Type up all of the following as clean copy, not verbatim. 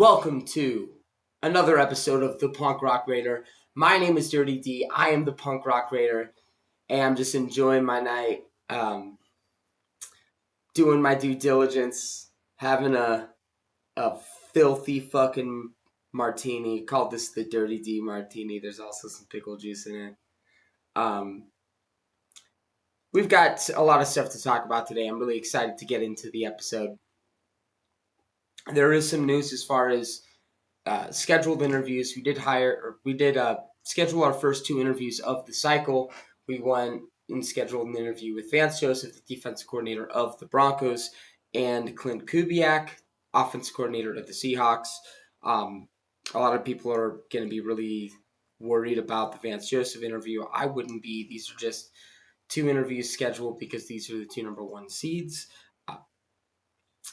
Welcome to another episode of the Punk Rock Raider. My name is Dirty D. I am the Punk Rock Raider, and I'm just enjoying my night, doing my due diligence, having a filthy fucking martini. Called this the Dirty D martini. There's also some pickle juice in it. We've got a lot of stuff to talk about today. I'm really excited to get into the episode. There is some news as far as scheduled interviews. We did schedule our first two interviews of the cycle. We went and scheduled an interview with Vance Joseph, the defensive coordinator of the Broncos, and Clint Kubiak, offensive coordinator of the Seahawks. A lot of people are going to be really worried about the Vance Joseph interview. I wouldn't be. These are just two interviews scheduled because these are the two number one seeds.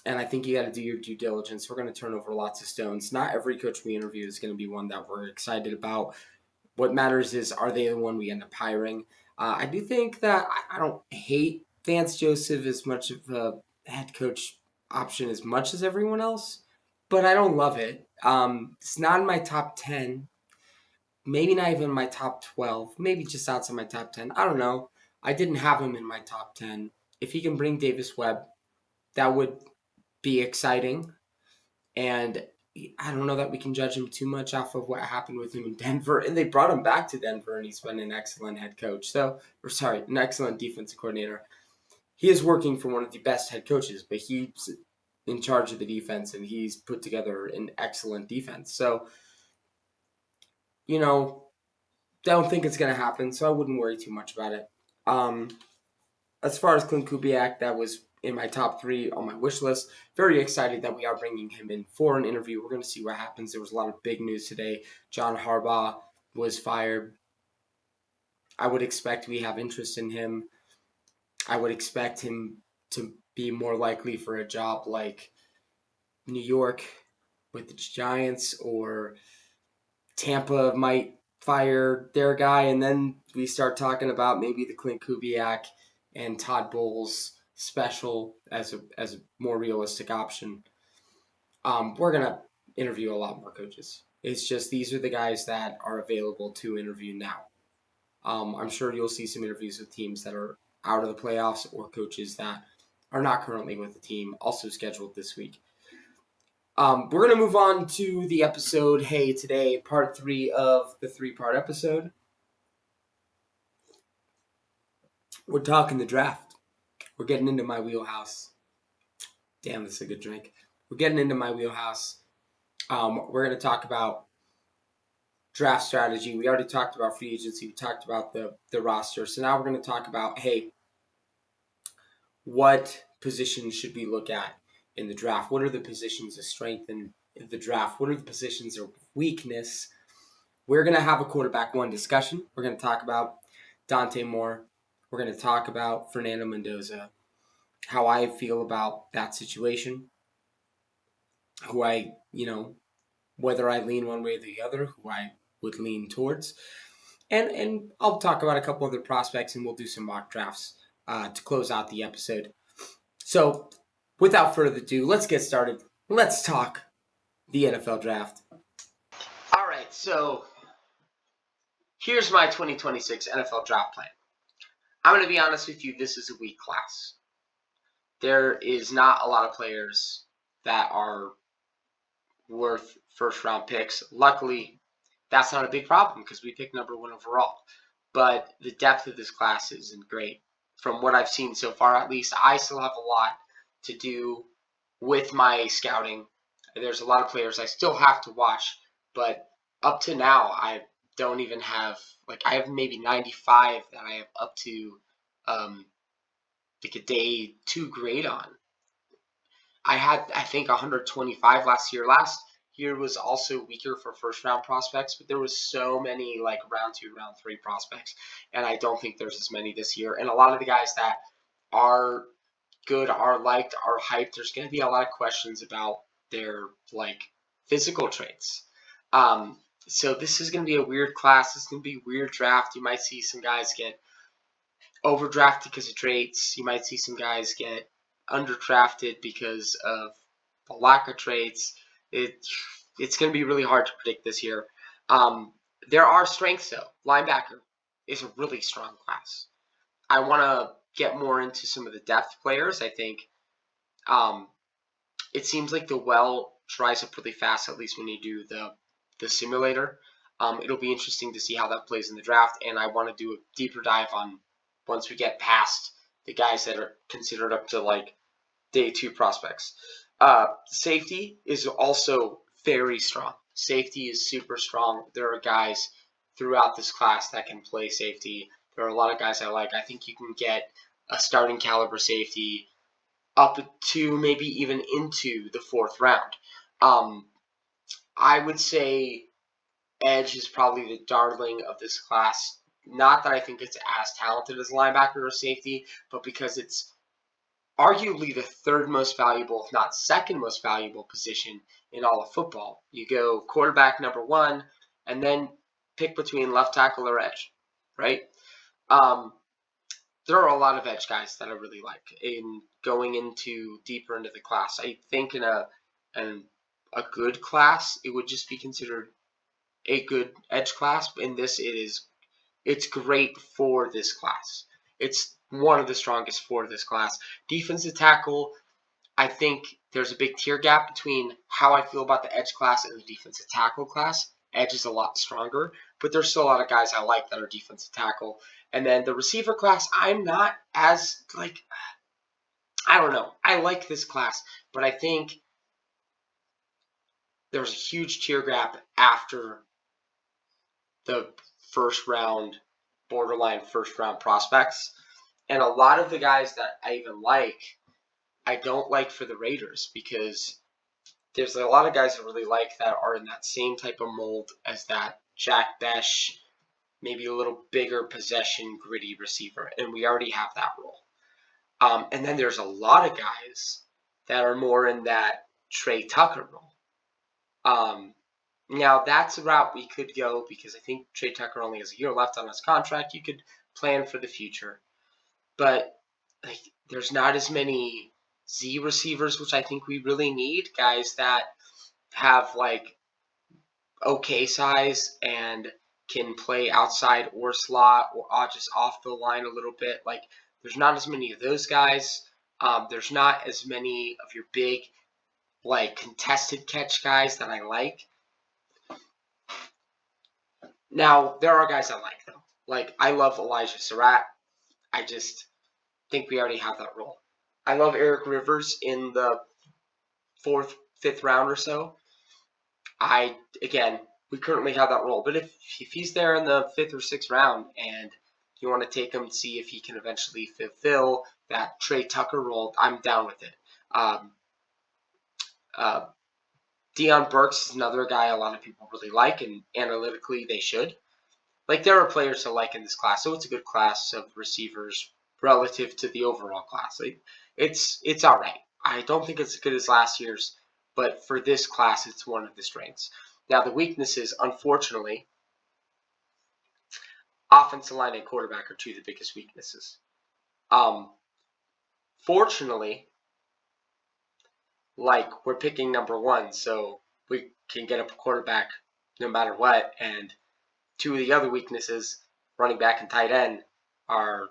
And I think you got to do your due diligence. We're going to turn over lots of stones. Not every coach we interview is going to be one that we're excited about. What matters is, are they the one we end up hiring? I do think that I don't hate Vance Joseph as much of a head coach option as much as everyone else, but I don't love it. It's not in my top 10, maybe not even my top 12, maybe just outside my top 10. I don't know. I didn't have him in my top 10. If he can bring Davis Webb, that would be exciting. And I don't know that we can judge him too much off of what happened with him in Denver. And they brought him back to Denver, and he's been an excellent head coach. An excellent defensive coordinator. He is working for one of the best head coaches, but he's in charge of the defense, and he's put together an excellent defense. So, don't think it's going to happen, so I wouldn't worry too much about it. As far as Clint Kubiak, that was in my top 3 on my wish list. Very excited that we are bringing him in for an interview. We're going to see what happens. There was a lot of big news today. John Harbaugh was fired. I would expect we have interest in him. I would expect him to be more likely for a job like New York with the Giants, or Tampa might fire their guy, and then we start talking about maybe the Clint Kubiak and Todd Bowles special as a more realistic option. We're going to interview a lot more coaches. It's just these are the guys that are available to interview now. I'm sure you'll see some interviews with teams that are out of the playoffs or coaches that are not currently with the team, also scheduled this week. We're going to move on to the episode. Hey, today, part 3 of the 3-part episode. We're talking the draft. We're getting into my wheelhouse. Damn, this is a good drink. We're getting into my wheelhouse. We're going to talk about draft strategy. We already talked about free agency. We talked about the roster. So now we're going to talk about, hey, what positions should we look at in the draft? What are the positions of strength in the draft? What are the positions of weakness? We're going to have a quarterback 1 discussion. We're going to talk about Dante Moore. We're going to talk about Fernando Mendoza, how I feel about that situation, whether I lean one way or the other, who I would lean towards. And I'll talk about a couple other prospects, and we'll do some mock drafts to close out the episode. So, without further ado, let's get started. Let's talk the NFL draft. All right, so here's my 2026 NFL draft plan. I'm going to be honest with you, this is a weak class. There is not a lot of players that are worth first-round picks. Luckily, that's not a big problem because we picked number 1 overall. But the depth of this class isn't great. From what I've seen so far, at least, I still have a lot to do with my scouting. There's a lot of players I still have to watch, but up to now, I don't even have, I have maybe 95 that I have up to, a day 2 grade on. I had, I think, 125 last year. Last year was also weaker for first-round prospects, but there was so many, round 2, round 3 prospects, and I don't think there's as many this year. And a lot of the guys that are good, are liked, are hyped, there's going to be a lot of questions about their, physical traits. So this is going to be a weird class. This is going to be a weird draft. You might see some guys get overdrafted because of traits. You might see some guys get underdrafted because of the lack of traits. it's going to be really hard to predict this year. There are strengths though. Linebacker is a really strong class. I want to get more into some of the depth players. I think it seems like the well dries up really fast, at least when you do the simulator. It'll be interesting to see how that plays in the draft, and I want to do a deeper dive on once we get past the guys that are considered up to like day 2 prospects. Safety is also very strong. Safety is super strong. There are guys throughout this class that can play safety. There are a lot of guys I like. I think you can get a starting caliber safety up to maybe even into the 4th round. I would say edge is probably the darling of this class. Not that I think it's as talented as linebacker or safety, but because it's arguably the 3rd most valuable, if not 2nd most valuable position in all of football. You go quarterback number 1, and then pick between left tackle or edge, right? There are a lot of edge guys that I really like. In going into deeper into the class, I think in a good class, it would just be considered a good edge class. In this, it's great for this class. It's one of the strongest for this class. Defensive tackle, I think there's a big tier gap between how I feel about the edge class and the defensive tackle class. Edge is a lot stronger, but there's still a lot of guys I like that are defensive tackle. And then the receiver class, I'm not as, I don't know. I like this class, but I think there's a huge tier gap after the borderline first round prospects. And a lot of the guys that I even like, I don't like for the Raiders because there's a lot of guys I really like that are in that same type of mold as that Jack Besh, maybe a little bigger possession, gritty receiver, and we already have that role. And then there's a lot of guys that are more in that Trey Tucker role. Now, that's a route we could go because I think Trey Tucker only has a year left on his contract. You could plan for the future. But there's not as many Z receivers, which I think we really need. Guys that have okay size and can play outside or slot or just off the line a little bit. There's not as many of those guys. There's not as many of your big contested catch guys that I like. Now, there are guys I like, though. I love Elijah Surratt. I just think we already have that role. I love Eric Rivers in the 4th, 5th round or so. We currently have that role. But if he's there in the 5th or 6th round and you want to take him to see if he can eventually fulfill that Trey Tucker role, I'm down with it. Deion Burks is another guy a lot of people really like, and analytically they should. There are players to like in this class, so it's a good class of receivers relative to the overall class. It's all right. I don't think it's as good as last year's, but for this class, it's one of the strengths. Now, the weaknesses, unfortunately, offensive line and quarterback are 2 of the biggest weaknesses. Fortunately, we're picking number 1, so we can get a quarterback no matter what, and 2 of the other weaknesses, running back and tight end, are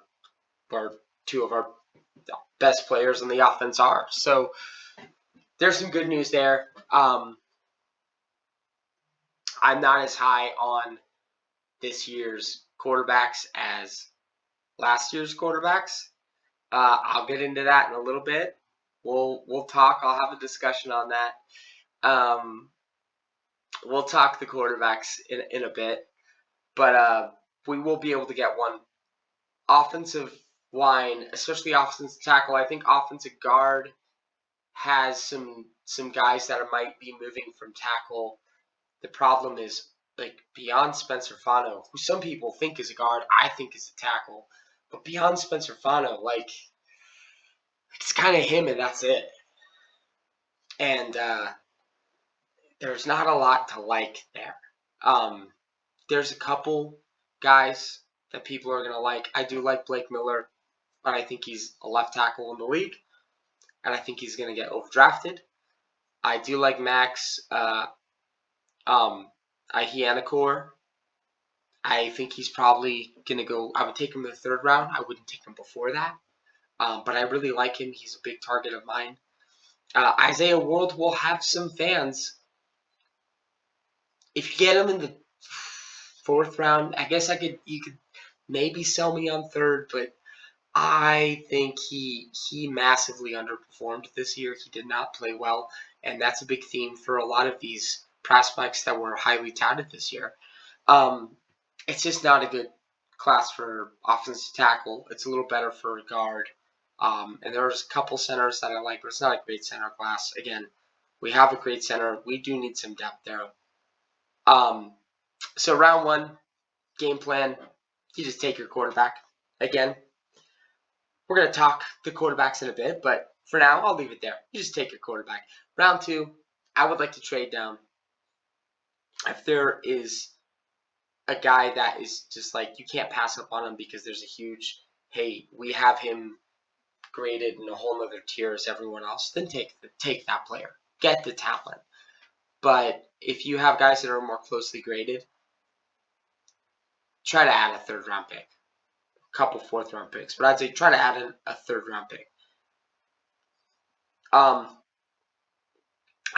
2 of our best players in the offense are. So there's some good news there. I'm not as high on this year's quarterbacks as last year's quarterbacks. I'll get into that in a little bit. We'll talk. I'll have a discussion on that. We'll talk the quarterbacks in a bit. But we will be able to get one. Offensive line, especially offensive tackle, I think offensive guard has some guys that might be moving from tackle. The problem is, beyond Spencer Fano, who some people think is a guard, I think is a tackle. But beyond Spencer Fano, it's kind of him and that's it. And there's not a lot to like there. There's a couple guys that people are going to like. I do like Blake Miller, but I think he's a left tackle in the league, and I think he's going to get overdrafted. I do like Max Ihianacore, I think he's probably going to go. I would take him in the third round. I wouldn't take him before that. But I really like him. He's a big target of mine. Isaiah World will have some fans. If you get him in the fourth round, I guess you could maybe sell me on third, but I think he massively underperformed this year. He did not play well, and that's a big theme for a lot of these prospects that were highly touted this year. Um, it's just not a good class for offensive tackle. It's a little better for a guard. And there's a couple centers that I like, but it's not a great center class. Again, we have a great center. We do need some depth there. So round one, game plan, you just take your quarterback. Again, we're going to talk the quarterbacks in a bit, but for now, I'll leave it there. You just take your quarterback. Round two, I would like to trade down. If there is a guy that is just like, you can't pass up on him because there's a huge, hey, we have him graded in a whole other tier as everyone else, then take that player. Get the talent. But if you have guys that are more closely graded, try to add a third round pick. A couple fourth round picks. But I'd say try to add in a third round pick. I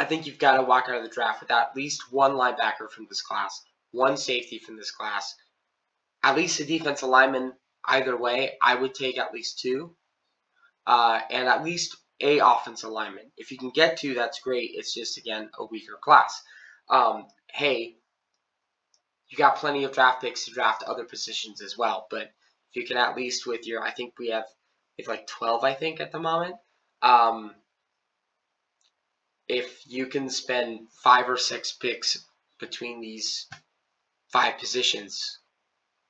think you've got to walk out of the draft with at least one linebacker from this class, one safety from this class, at least a defensive lineman. Either way, I would take at least two, and at least a offensive lineman. If you can get two, that's great. It's just, again, a weaker class. Hey, you got plenty of draft picks to draft other positions as well, but if you can at least with your, I think we have like 12, I think, at the moment. If you can spend 5 or 6 picks between these 5 positions,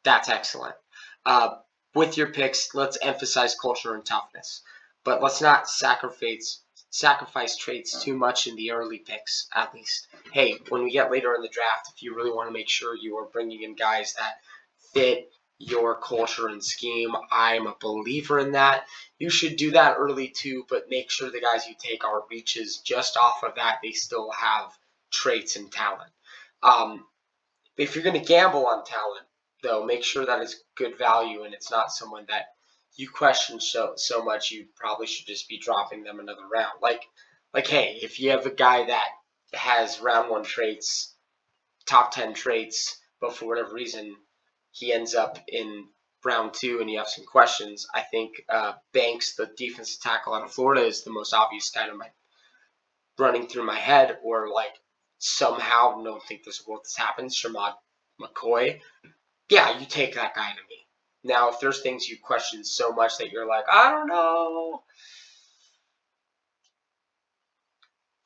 that's excellent. With your picks, let's emphasize culture and toughness, but let's not sacrifice traits too much in the early picks, at least. Hey, when we get later in the draft, if you really want to make sure you are bringing in guys that fit your culture and scheme, I'm a believer in that. You should do that early too, but make sure the guys you take are reaches just off of that. They still have traits and talent. If you're going to gamble on talent, though, make sure that it's good value and it's not someone that you question so much you probably should just be dropping them another round. Like hey, if you have a guy that has round 1 traits, top 10 traits, but for whatever reason he ends up in round 2 and you have some questions, I think Banks, the defensive tackle out of Florida, is the most obvious guy running through my head, or like somehow don't think this world this happens, Sherrod McCoy. Yeah, you take that guy to me. Now, if there's things you question so much that you're like, I don't know,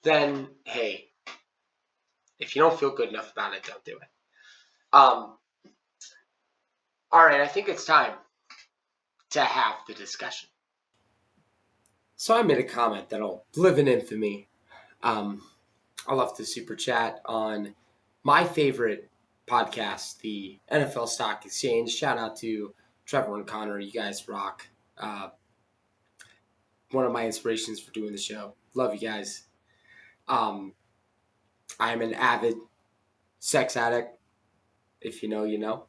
then hey, if you don't feel good enough about it, don't do it. All right, I think it's time to have the discussion. So I made a comment that'll live in infamy. I left the super chat on my favorite podcast, the NFL Stock Exchange. Shout out to Trevor and Connor. You guys rock. One of my inspirations for doing the show. Love you guys. I'm an avid sex addict. If you know, you know.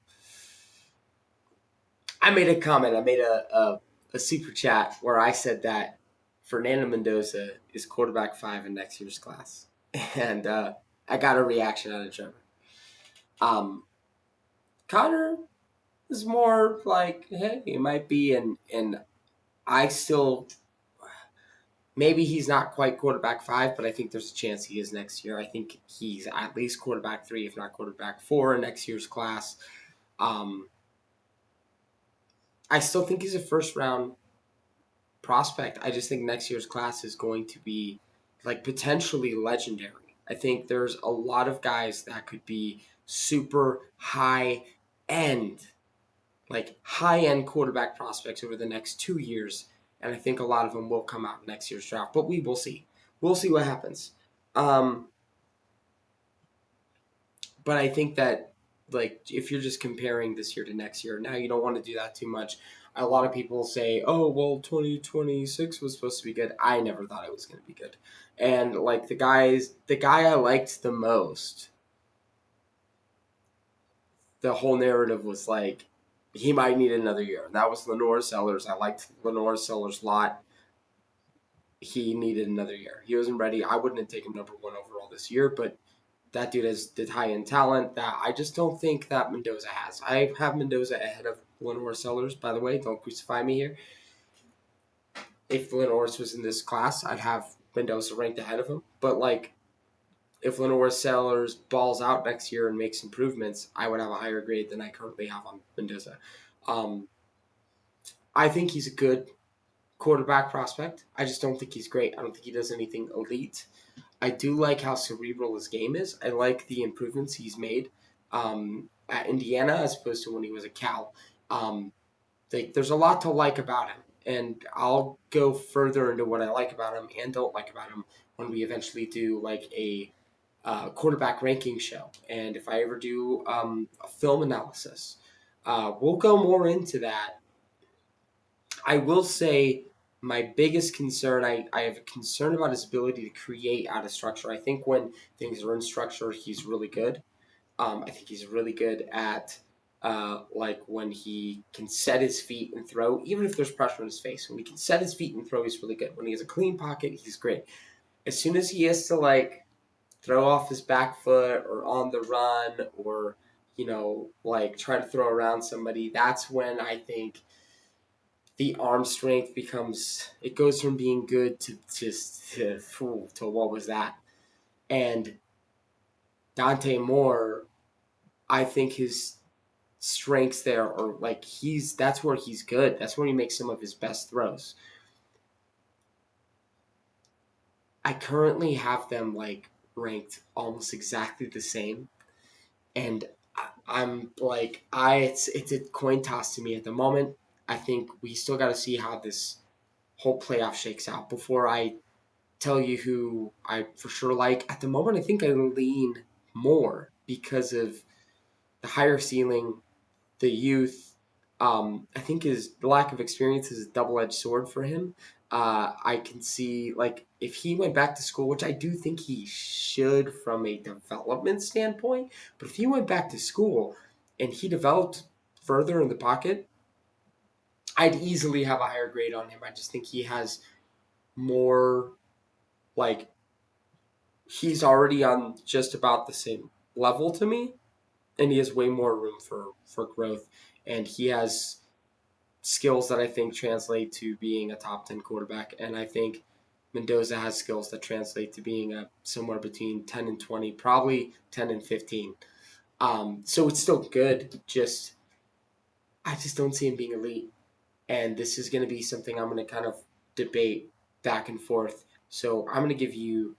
I made a comment. I made a super chat where I said that Fernando Mendoza is quarterback 5 in next year's class. And I got a reaction out of Trevor. Connor is more like, hey, he might be, and I still, maybe he's not quite quarterback 5, but I think there's a chance he is next year. I think he's at least quarterback 3, if not quarterback 4 in next year's class. I still think he's a first-round prospect. I just think next year's class is going to be like potentially legendary. I think there's a lot of guys that could be super high-end, like high-end quarterback prospects over the next 2 years, and I think a lot of them will come out in next year's draft, but we will see. We'll see what happens. But I think that, like, if you're just comparing this year to next year, now you don't want to do that too much. A lot of people say, oh, well, 2026 was supposed to be good. I never thought it was going to be good. And, like, the guy I liked the most the whole narrative was like he might need another year. That was Lenore Sellers. I liked Lenore Sellers a lot. He needed another year. He wasn't ready. I wouldn't have taken number one overall this year, but that dude has the high end talent that I just don't think that Mendoza has. I have Mendoza ahead of Lenore Sellers, by the way. Don't crucify me here. If Lenore was in this class, I'd have Mendoza ranked ahead of him. But like, if Lenore Sellers balls out next year and makes improvements, I would have a higher grade than I currently have on Mendoza. Um, I think he's a good quarterback prospect. I just don't think he's great. I don't think he does anything elite. I do like how cerebral his game is. I like the improvements he's made at Indiana as opposed to when he was at Cal. Um, there's a lot to like about him, and I'll go further into what I like about him and don't like about him when we eventually do like a quarterback ranking show. And if I ever do a film analysis, we'll go more into that. I will say my biggest concern, I have a concern about his ability to create out of structure. I think when things are in structure, he's really good. I think he's really good at like when he can set his feet and throw, even if there's pressure in his face. When he can set his feet and throw, he's really good. When he has a clean pocket, he's great. As soon as he has to like throw off his back foot or on the run or like try to throw around somebody, that's when I think the arm strength becomes it goes from being good to just to what was that. And Dante Moore, I think his strengths there are like that's where he's good. That's where he makes some of his best throws. I currently have them like ranked almost exactly the same, and I'm like it's a coin toss to me at the moment. I think we still got to see how this whole playoff shakes out before I tell you who I for sure like. At the moment, I think I lean more because of the higher ceiling, the youth. I think his lack of experience is a double-edged sword for him. I can see like if he went back to school, which I do think he should from a development standpoint, but if he went back to school and he developed further in the pocket, I'd easily have a higher grade on him. I just think he has more like he's already on just about the same level to me, and he has way more room for growth, and he has skills that I think translate to being a top 10 quarterback, and I think Mendoza has skills that translate to being a somewhere between 10 and 20, probably 10 and 15. So it's still good. I just don't see him being elite, and this is going to be something I'm going to kind of debate back and forth. So I'm going to give you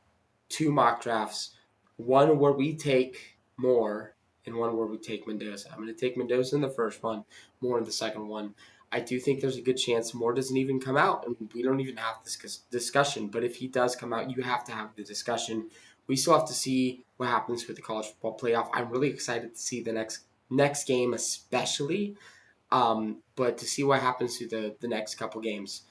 two mock drafts, one where we take Moore and one where we take Mendoza. I'm going to take Mendoza in the first one, Moore in the second one. I do think there's a good chance Moore doesn't even come out, and we don't even have this discussion. But if he does come out, you have to have the discussion. We still have to see what happens with the college football playoff. I'm really excited to see the next game, especially. But to see what happens to the next couple games.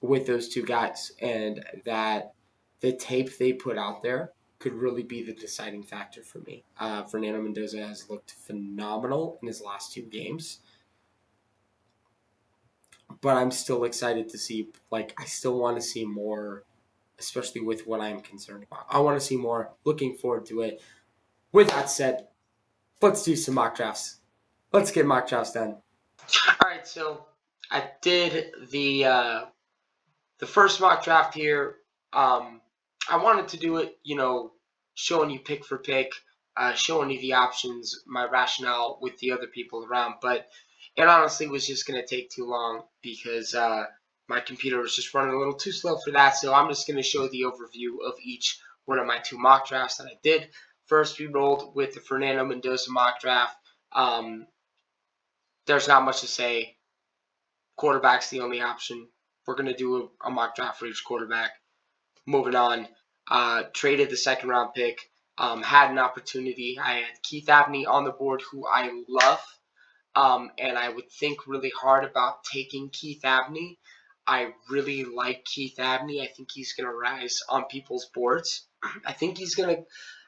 With those two guys, and that the tape they put out there could really be the deciding factor for me. Fernando Mendoza has looked phenomenal in his last two games, but I'm still excited to see. Like, I still want to see more, especially with what I'm concerned about. I want to see more. Looking forward to it. With that said, let's do some mock drafts. Let's get mock drafts done. All right, so I did the first mock draft here. I wanted to do it, showing you pick for pick, showing you the options, my rationale with the other people around. But it honestly was just going to take too long because my computer was just running a little too slow for that. So I'm just going to show the overview of each one of my two mock drafts that I did. First, we rolled with the Fernando Mendoza mock draft. There's not much to say. Quarterback's the only option. We're going to do a mock draft for each quarterback. Moving on, traded the second round pick. Had an opportunity. I had Keith Abney on the board, who I love, and I would think really hard about taking Keith Abney. I really like Keith Abney. I think he's going to rise on people's boards. I think he's going to.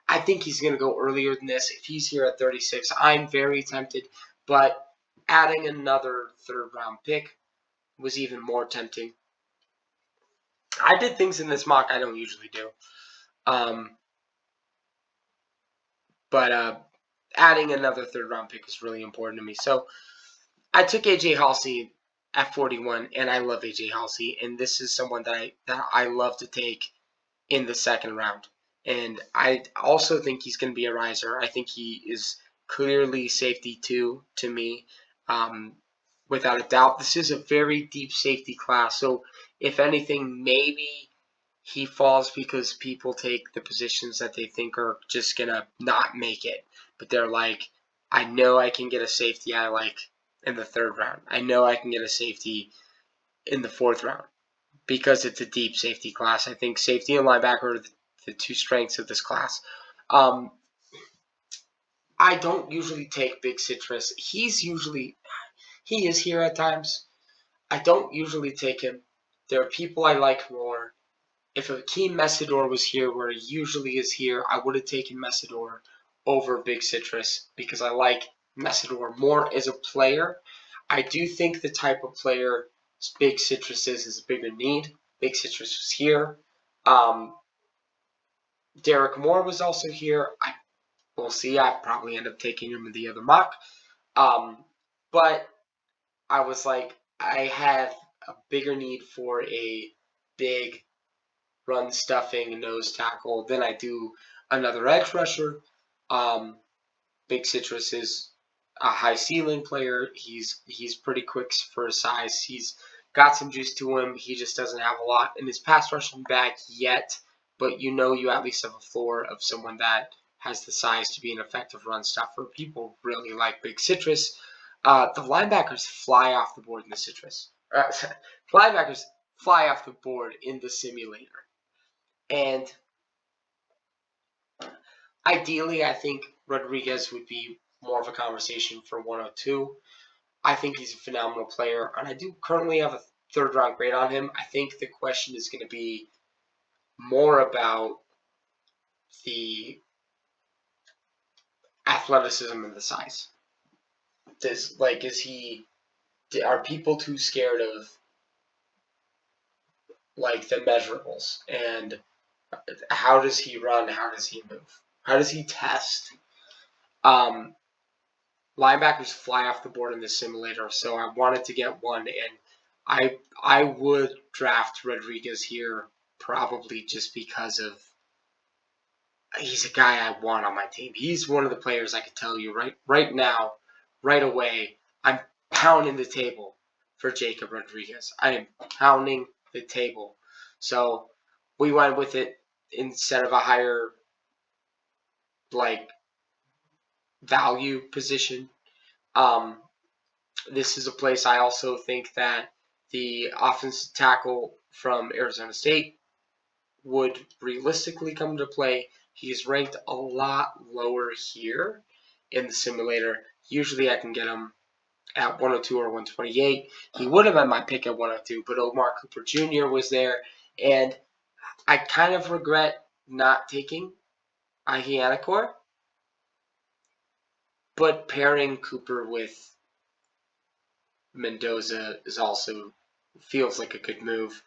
I think he's going to go earlier than this. If he's here at 36, I'm very tempted. But adding another third-round pick was even more tempting. I did things in this mock I don't usually do. But adding another third-round pick is really important to me. So I took A.J. Halsey at 41, and I love A.J. Halsey. And this is someone that I love to take in the second round. And I also think he's going to be a riser. I think he is clearly safety 2 to me, without a doubt. This is a very deep safety class. So if anything, maybe he falls because people take the positions that they think are just going to not make it. But they're like, I know I can get a safety I like in the third round. I know I can get a safety in the fourth round, because it's a deep safety class. I think safety and linebacker are the two strengths of this class. I don't usually take Big Citrus. He is here at times. I don't usually take him. There are people I like more. If Akeem Messidor was here where he usually is here, I would have taken Messidor over Big Citrus because I like Messidor more as a player. I do think the type of player Big Citrus is a bigger need. Big Citrus was here. Derek Moore was also here. We'll see. I probably end up taking him in the other mock. But I was like, I have a bigger need for a big run stuffing nose tackle than I do another edge rusher. Big Citrus is a high ceiling player. He's pretty quick for his size. He's got some juice to him. He just doesn't have a lot in his pass rushing bag yet. But you at least have a floor of someone that has the size to be an effective run stuffer. People really like Big Citrus. The linebackers fly off the board in the Citrus. Linebackers fly off the board in the simulator. And ideally, I think Rodriguez would be more of a conversation for 102. I think he's a phenomenal player, and I do currently have a third-round grade on him. I think the question is going to be more about the athleticism and the size. Are people too scared of like the measurables? And how does he run? How does he move? How does he test? Linebackers fly off the board in the simulator, so I wanted to get one, and I would draft Rodriguez here probably just because of he's a guy I want on my team. He's one of the players I could tell you right now, right away, I'm pounding the table for Jacob Rodriguez. I am pounding the table. So we went with it instead of a higher value position. This is a place I also think that the offensive tackle from Arizona State would realistically come to play. He's ranked a lot lower here in the simulator. Usually I can get him at 102 or 128. He would have been my pick at 102, but Omar Cooper Jr. was there, and I kind of regret not taking Ihianakor, but pairing Cooper with Mendoza is also feels like a good move.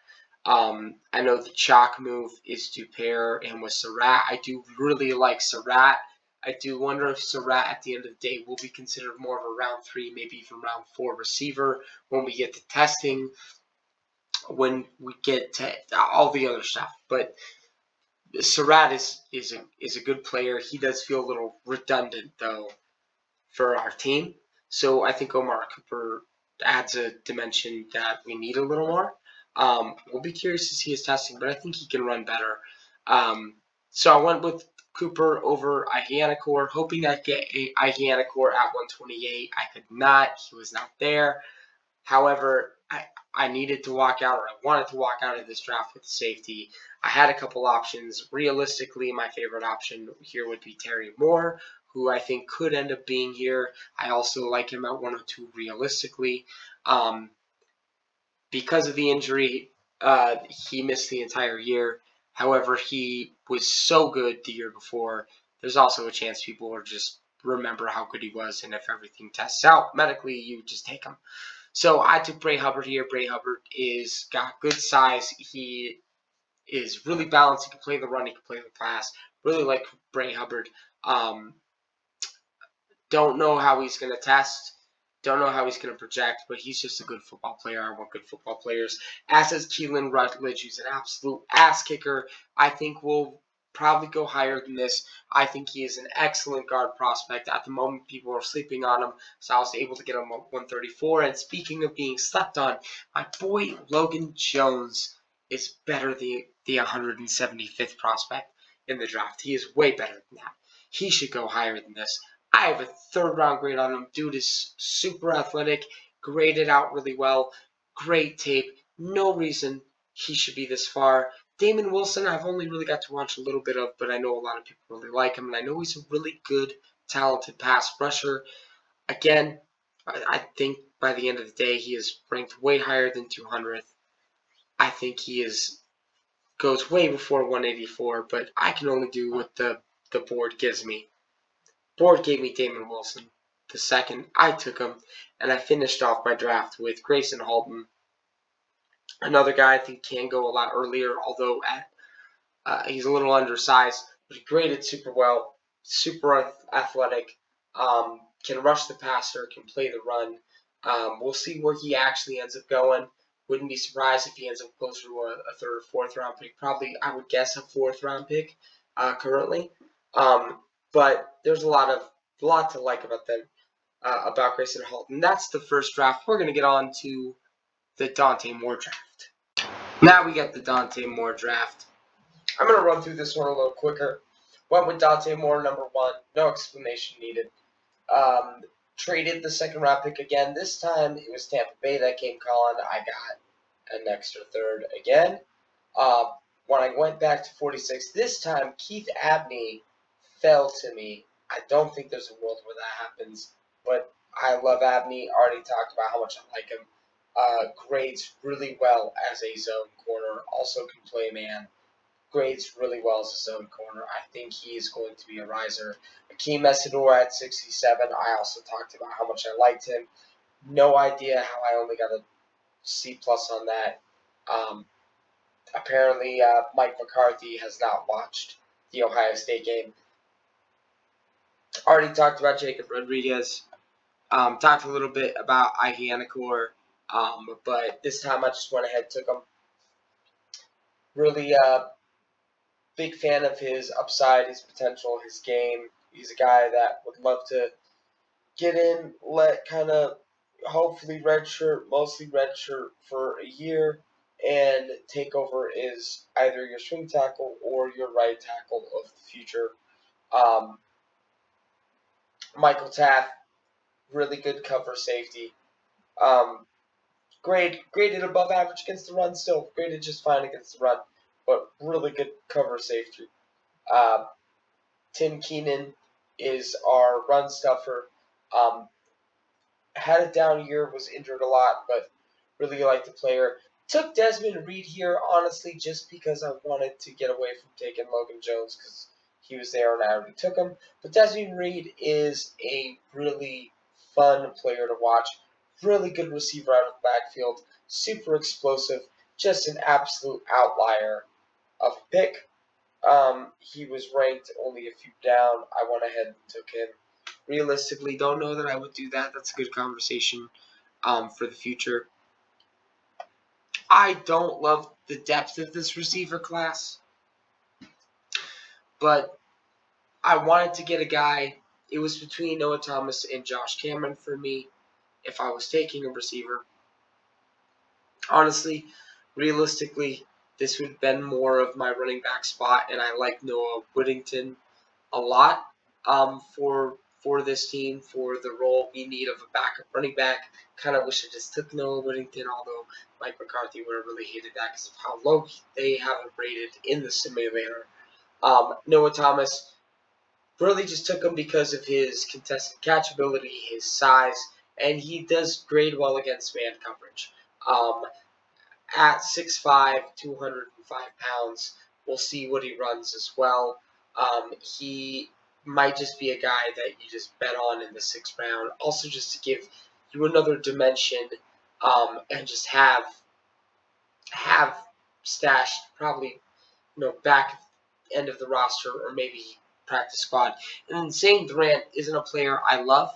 I know the chalk move is to pair him with Surratt. I do really like Surratt. I do wonder if Surratt at the end of the day will be considered more of a round 3, maybe even round 4 receiver when we get to testing, when we get to all the other stuff. But Surratt is a good player. He does feel a little redundant though for our team. So I think Omar Cooper adds a dimension that we need a little more. We'll be curious to see his testing, but I think he can run better. So I went with Cooper over Ihianakor, hoping I'd get Ihianakor at 128. I could not. He was not there. However, I needed to walk out, or I wanted to walk out of this draft with safety. I had a couple options. Realistically, my favorite option here would be Terry Moore, who I think could end up being here. I also like him at 102 realistically. Because of the injury, he missed the entire year. However, he was so good the year before. there's also a chance people will just remember how good he was, and if everything tests out medically, you just take him. So I took Bray Hubbard here. Bray Hubbard is got good size. He is really balanced. He can play the run. He can play the pass. Really like Bray Hubbard. Don't know how he's going to test. Don't know how he's going to project, but he's just a good football player. I want good football players. As is Keelan Rutledge, who's an absolute ass kicker. I think we'll probably go higher than this. I think he is an excellent guard prospect. At the moment, people are sleeping on him, so I was able to get him at 134. And speaking of being slept on, my boy Logan Jones is better than the 175th prospect in the draft. He is way better than that. He should go higher than this. I have a third-round grade on him. Dude is super athletic, graded out really well, great tape. No reason he should be this far. Damon Wilson, I've only really got to watch a little bit of, but I know a lot of people really like him, and I know he's a really good, talented pass rusher. Again, I think by the end of the day, he is ranked way higher than 200th. I think he goes way before 184, but I can only do what the board gives me. Board gave me Damon Wilson the second. I took him, and I finished off my draft with Grayson Halton. Another guy I think can go a lot earlier, although he's a little undersized, but he graded super well, super athletic, can rush the passer, can play the run. We'll see where he actually ends up going. Wouldn't be surprised if he ends up closer to a third or fourth round pick. Probably, I would guess, a fourth round pick currently. But there's a lot to like about them, about Grayson Halton. That's the first draft. We're going to get on to the Dante Moore draft. Now we got the Dante Moore draft. I'm going to run through this one a little quicker. Went with Dante Moore, number 1. No explanation needed. Traded the second round pick again. This time it was Tampa Bay that came calling. I got an extra third again. When I went back to 46, this time Keith Abney fell to me. I don't think there's a world where that happens, but I love Abney. Already talked about how much I like him. Grades really well as a zone corner. Also can play man. Grades really well as a zone corner. I think he's going to be a riser. Akeem Messidor at 67. I also talked about how much I liked him. No idea how I only got a C plus on that. Apparently, Mike McCarthy has not watched the Ohio State game. Already talked about Jacob Rodriguez. Talked a little bit about Ivy Anacor, but this time I just went ahead and took him. Really big fan of his upside, his potential, his game. He's a guy that would love to get in, let kind of hopefully redshirt, mostly redshirt for a year, and take over as either your swing tackle or your right tackle of the future. Michael Taft, really good cover safety. Graded above average against the run still. Graded just fine against the run, but really good cover safety. Tim Keenan is our run stuffer. Had a down year, was injured a lot, but really liked the player. Took Desmond Reed here, honestly, just because I wanted to get away from taking Logan Jones because he was there and I already took him. But Desmond Reed is a really fun player to watch. Really good receiver out of the backfield. Super explosive. Just an absolute outlier of a pick. He was ranked only a few down. I went ahead and took him. Realistically, don't know that I would do that. That's a good conversation for the future. I don't love the depth of this receiver class, but I wanted to get a guy. It was between Noah Thomas and Josh Cameron for me if I was taking a receiver. Honestly, realistically, this would have been more of my running back spot, and I like Noah Whittington a lot for this team, for the role we need of a backup running back. Kind of wish I just took Noah Whittington, although Mike McCarthy would have really hated that because of how low they have him rated in the simulator. Noah Thomas really just took him because of his contested catch ability, his size, and he does grade well against man coverage. At 6'5", 205 pounds, we'll see what he runs as well. He might just be a guy that you just bet on in the 6th round. Also, just to give you another dimension, and just have stashed probably back end of the roster or maybe practice squad. And then Zane Durant isn't a player I love.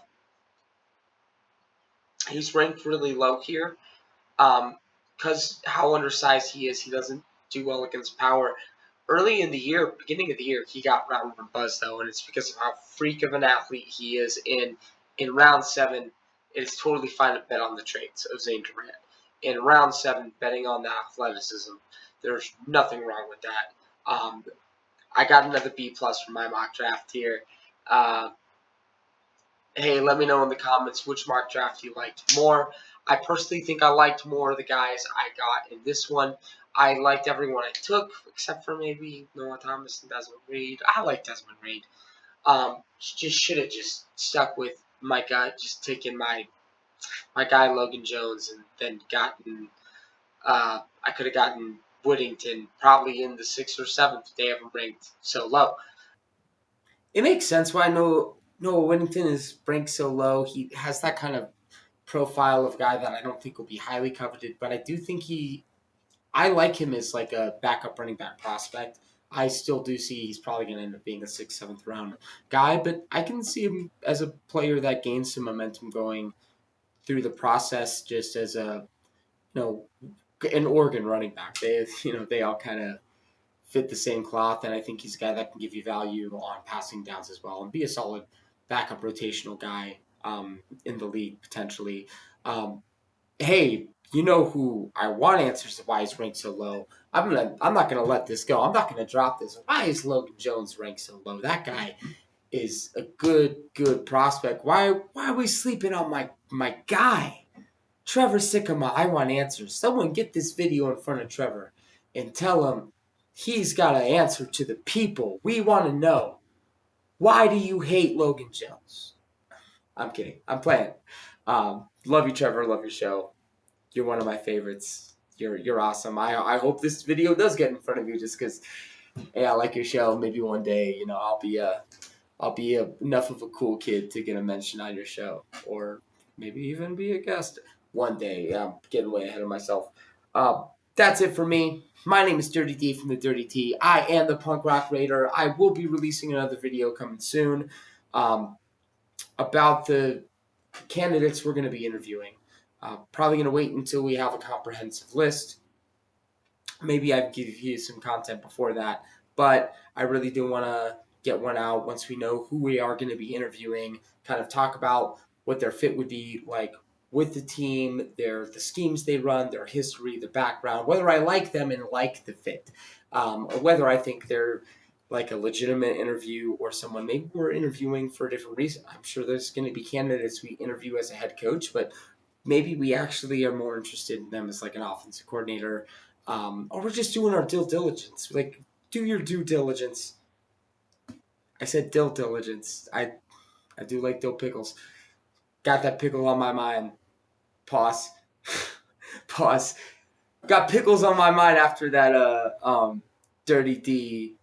He's ranked really low here because how undersized he is. He doesn't do well against power. Early in the year, beginning of the year, he got round one buzz though, and it's because of how freak of an athlete he is. In round 7, it's totally fine to bet on the traits of Zane Durant. In round 7, betting on the athleticism, there's nothing wrong with that. I got another B plus for my mock draft here. Uh, hey, let me know in the comments which mock draft you liked more. I personally think I liked more of the guys I got in this one. I liked everyone I took, except for maybe Noah Thomas and Desmond Reed. I like Desmond Reed. Just should have just stuck with my gut, just taken my guy Logan Jones, and then gotten. I could have gotten Woodington probably in the 6th or 7th. They have him ranked so low. It makes sense why Noah Whittington is ranked so low. He has that kind of profile of guy that I don't think will be highly coveted, but I do think I like him as like a backup running back prospect. I still do see he's probably going to end up being a 6th, 7th round guy, but I can see him as a player that gains some momentum going through the process, just as a an Oregon running back. They all kind of fit the same cloth, and I think he's a guy that can give you value on passing downs as well and be a solid backup rotational guy in the league potentially. Hey, you know who I want answers to why he's ranked so low. I'm not gonna let this go. I'm not gonna drop this. Why is Logan Jones ranked so low? That guy is a good prospect. Why are we sleeping on my guy? Trevor Sikkema, I want answers. Someone get this video in front of Trevor and tell him he's got to answer to the people. We want to know, why do you hate Logan Jones? I'm kidding. I'm playing. Love you, Trevor. Love your show. You're one of my favorites. You're awesome. I hope this video does get in front of you just because, hey, I like your show. Maybe one day, I'll be enough of a cool kid to get a mention on your show, or maybe even be a guest one day. I'm getting way ahead of myself. That's it for me. My name is Dirty D from the Dirty T. I am the Punk Rock Raider. I will be releasing another video coming soon about the candidates we're going to be interviewing. Probably going to wait until we have a comprehensive list. Maybe I give you some content before that, but I really do want to get one out once we know who we are going to be interviewing, kind of talk about what their fit would be like with the team, the schemes they run, their history, the background, whether I like them and like the fit, or whether I think they're like a legitimate interview or someone maybe we're interviewing for a different reason. I'm sure there's going to be candidates we interview as a head coach, but maybe we actually are more interested in them as like an offensive coordinator, or we're just doing our due diligence. Like, do your due diligence. I said dill diligence. I do like dill pickles. Got that pickle on my mind. Pause. Pause. Got pickles on my mind after that Dirty D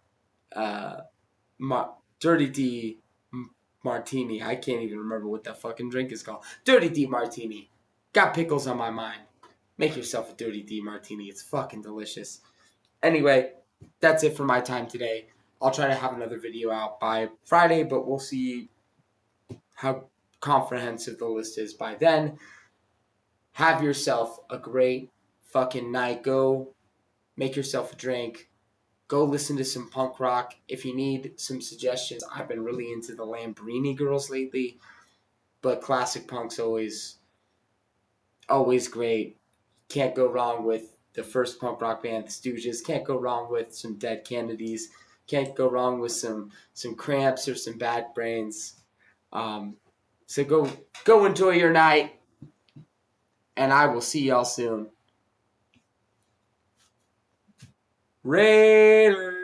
Dirty D martini. I can't even remember what that fucking drink is called. Dirty D martini. Got pickles on my mind. Make yourself a Dirty D martini. It's fucking delicious. Anyway, that's it for my time today. I'll try to have another video out by Friday, but we'll see how comprehensive the list is by then. Have yourself a great fucking night. Go make yourself a drink. Go listen to some punk rock. If you need some suggestions, I've been really into the Lambrini girls lately, but classic punk's always great. Can't go wrong with the first punk rock band, the Stooges. Can't go wrong with some Dead Kennedys. Can't go wrong with some Cramps or some Bad Brains. So go enjoy your night, and I will see y'all soon. Raider.